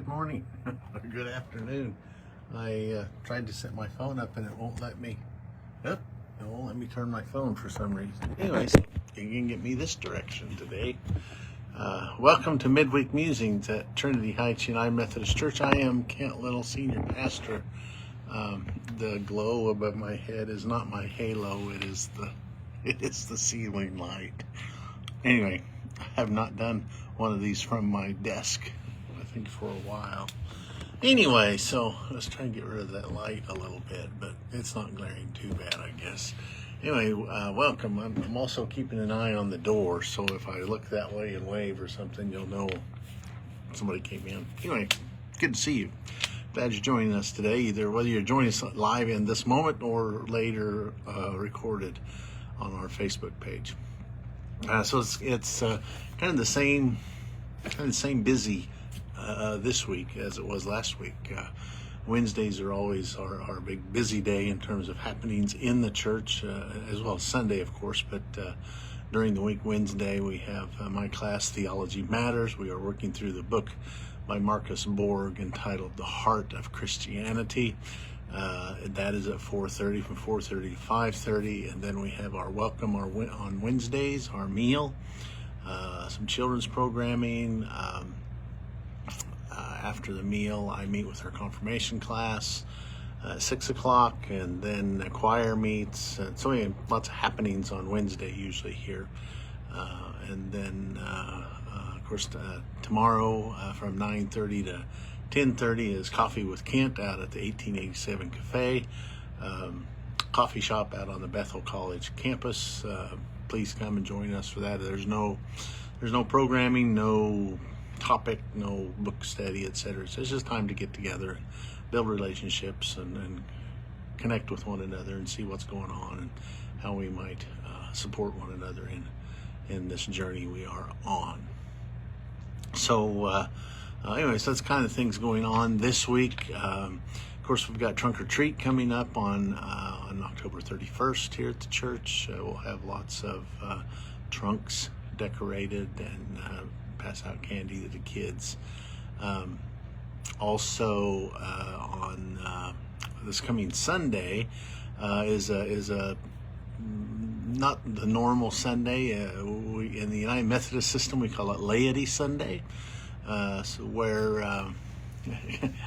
good morning, or good afternoon. I tried to set my phone up and it won't let me. Yep, it won't let me turn my phone for some reason. Anyways, you can get me this direction today. Welcome to Midweek Musings at Trinity Heights United Methodist Church. I am Kent Little, Senior Pastor. The glow above my head is not my halo, it is the ceiling light. Anyway, I have not done one of these from my desk, I think, for a while. Anyway, so let's try and get rid of that light a little bit, but it's not glaring too bad, I guess. Anyway, welcome. I'm also keeping an eye on the door, so if I look that way and wave or something, you'll know somebody came in. Anyway, good to see you. Glad you're joining us today, either whether you're joining us live in this moment or later recorded on our Facebook page. So it's kind of the same busy this week as it was last week. Wednesdays are always our big busy day in terms of happenings in the church, as well as Sunday, of course. But during the week, Wednesday, we have my class, Theology Matters. We are working through the book by Marcus Borg entitled The Heart of Christianity. That is at 4:30, from 4:30 to 5:30, and then we have our welcome on Wednesdays, our meal, some children's programming. After the meal, I meet with our confirmation class at 6 o'clock, and then the choir meets. So we have lots of happenings on Wednesday usually here. And then, of course, tomorrow from 9:30 to 10:30 is Coffee with Kent out at the 1887 Cafe, coffee shop out on the Bethel College campus. Please come and join us for that. There's no programming, no topic, no book study, etc. So it's just time to get together and build relationships and connect with one another and see what's going on and how we might support one another in this journey we are on. So anyways, that's kind of things going on this week. Of course, we've got Trunk or Treat coming up on October 31st here at the church. We'll have lots of trunks decorated and pass out candy to the kids. Also, on this coming Sunday is a not the normal Sunday. In the United Methodist system, we call it Laity Sunday. So where I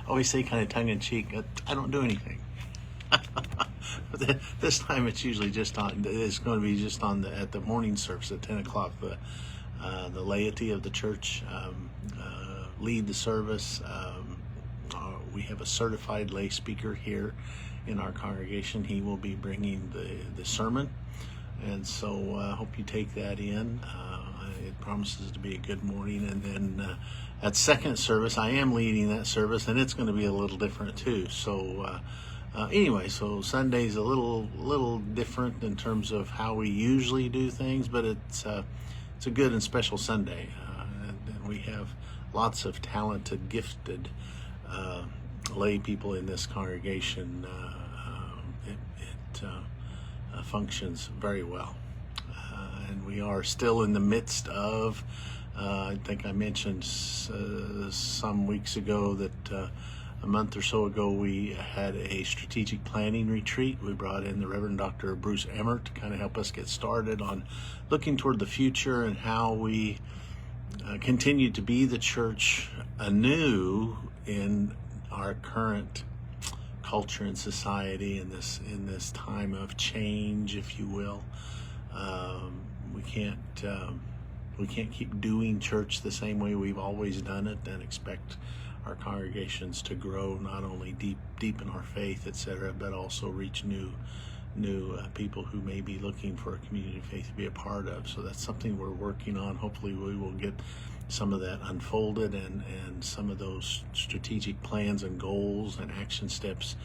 always say, kind of tongue-in-cheek, I don't do anything. This time it's usually just on. It's going to be just on at the morning service at 10 o'clock. The laity of the church lead the service. We have a certified lay speaker here in our congregation. He will be bringing the sermon, and so I hope you take that in. It promises to be a good morning. And then at second service, I am leading that service, and it's going to be a little different too. So anyway, so Sunday's a little different in terms of how we usually do things, but it's a good and special Sunday, and we have lots of talented, gifted lay people in this congregation. It functions very well. And we are still in the midst of, I think I mentioned some weeks ago that a month or so ago we had a strategic planning retreat. We brought in the Reverend Dr. Bruce Emmert to kind of help us get started on looking toward the future and how we continue to be the church anew in our current culture and society in this time of change, if you will. We can't keep doing church the same way we've always done it and expect our congregations to grow not only deep in our faith, etc., but also reach new people who may be looking for a community of faith to be a part of. So that's something we're working on. Hopefully we will get some of that unfolded and some of those strategic plans and goals and action steps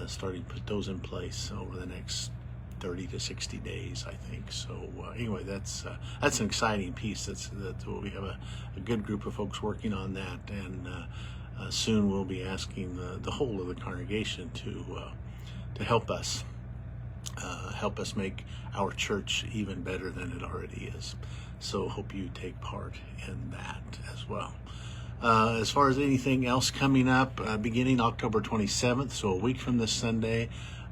starting to put those in place over the next 30 to 60 days, I think. So anyway, that's an exciting piece. That's we have a good group of folks working on that, and soon we'll be asking the whole of the congregation to help us make our church even better than it already is. So hope you take part in that as well. As far as anything else coming up, beginning October 27th, so a week from this Sunday,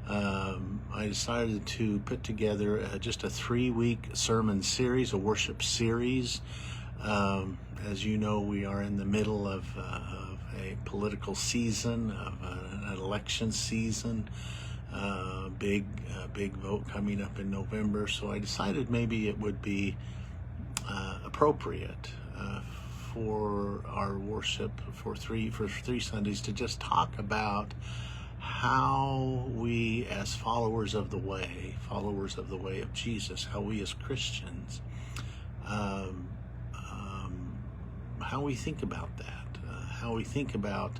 I decided to put together just a 3-week sermon series, a worship series. As you know, we are in the middle of a political season, of an election season. Big vote coming up in November, so I decided maybe it would be appropriate for our worship for three Sundays to just talk about how we, as followers of the way of Jesus, how we as Christians, how we think about that, how we think about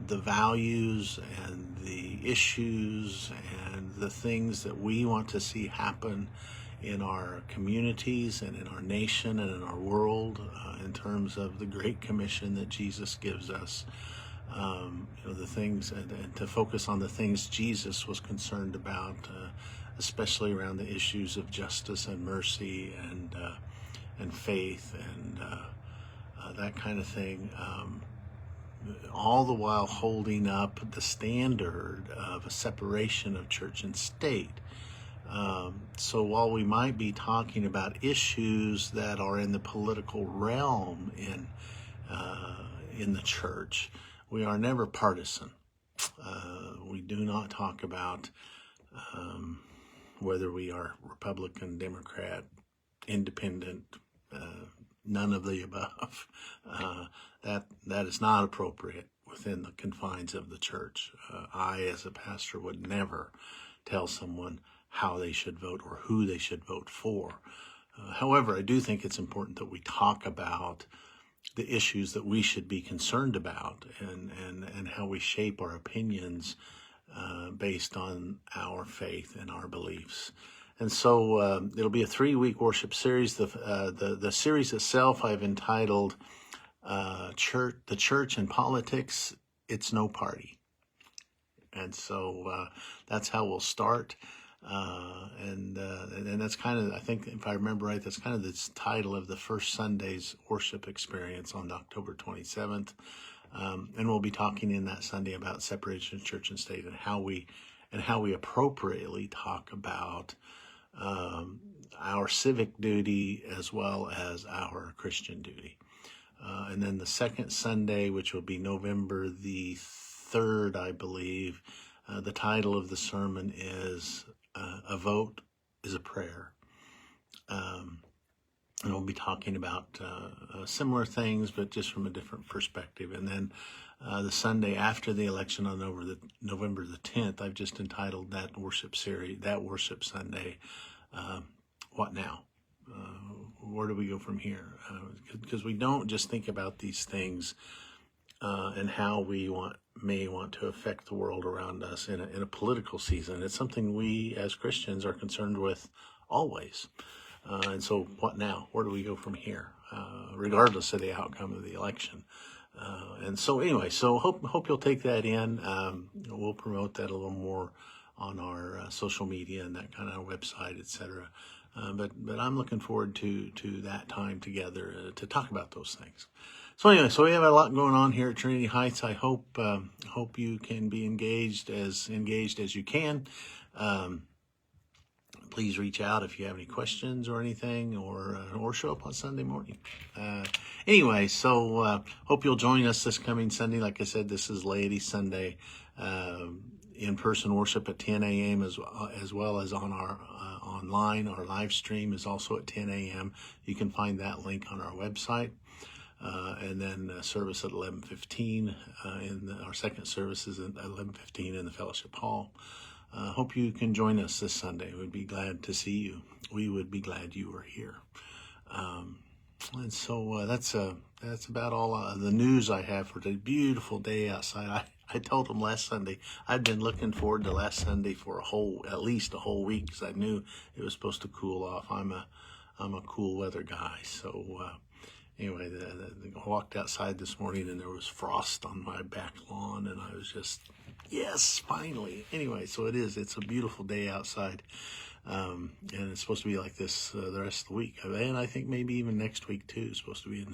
the values and the issues and the things that we want to see happen in our communities and in our nation and in our world, in terms of the Great Commission that Jesus gives us. The things, and to focus on the things Jesus was concerned about, especially around the issues of justice and mercy and faith and that kind of thing. All the while holding up the standard of a separation of church and state. So while we might be talking about issues that are in the political realm in the church, we are never partisan. We do not talk about whether we are Republican, Democrat, Independent, none of the above. That is not appropriate within the confines of the church. I, as a pastor, would never tell someone how they should vote or who they should vote for. However, I do think it's important that we talk about the issues that we should be concerned about and how we shape our opinions based on our faith and our beliefs. And so it'll be a 3-week worship series. The series itself I've entitled The Church and Politics, It's No Party. And so that's how we'll start. And that's kind of, I think, if I remember right, that's kind of the title of the first Sunday's worship experience on October 27th. And we'll be talking in that Sunday about separation of church and state and how we appropriately talk about our civic duty as well as our Christian duty. And then the second Sunday, which will be November the 3rd, I believe, the title of the sermon is A Vote is a Prayer. And we'll be talking about similar things, but just from a different perspective. And then the Sunday after the election on November the 10th, I've just entitled that worship Sunday, What Now? Where do we go from here? Because we don't just think about these things and how we may want to affect the world around us in a political season. It's something we as Christians are concerned with always. And so what now? Where do we go from here? Regardless of the outcome of the election. And so anyway, so hope you'll take that in. We'll promote that a little more on our social media and that kind of website, etc. But I'm looking forward to that time together to talk about those things. So anyway, so we have a lot going on here at Trinity Heights. I hope you can be engaged as you can. Please reach out if you have any questions or anything, or show up on Sunday morning. Anyway, so hope you'll join us this coming Sunday. Like I said, this is Laity Sunday, in-person worship at 10 a.m. as well as on our online. Our live stream is also at 10 a.m. You can find that link on our website. And then service at 11:15. Our second service is at 11:15 in the fellowship hall. Hope you can join us this Sunday. We'd be glad to see you. We would be glad you were here. And so that's about all the news I have for today. Beautiful day outside. I told them last Sunday I'd been looking forward to last Sunday for at least a whole week, because I knew it was supposed to cool off. I'm a cool weather guy, so. Anyway, I walked outside this morning and there was frost on my back lawn, and I was just, yes, finally. Anyway, so it's a beautiful day outside, and it's supposed to be like this the rest of the week. And I think maybe even next week too is supposed to be in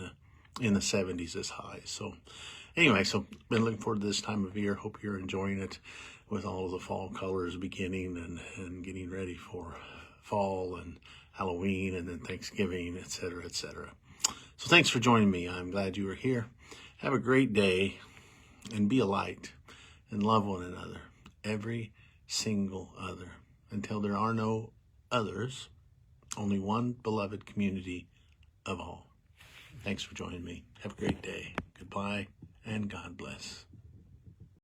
in the 70s as high. So anyway, so been looking forward to this time of year. Hope you're enjoying it with all of the fall colors beginning and getting ready for fall and Halloween and then Thanksgiving, etc., etc. So thanks for joining me. I'm glad you were here. Have a great day and be a light and love one another, every single other, until there are no others, only one beloved community of all. Thanks for joining me. Have a great day. Goodbye and God bless.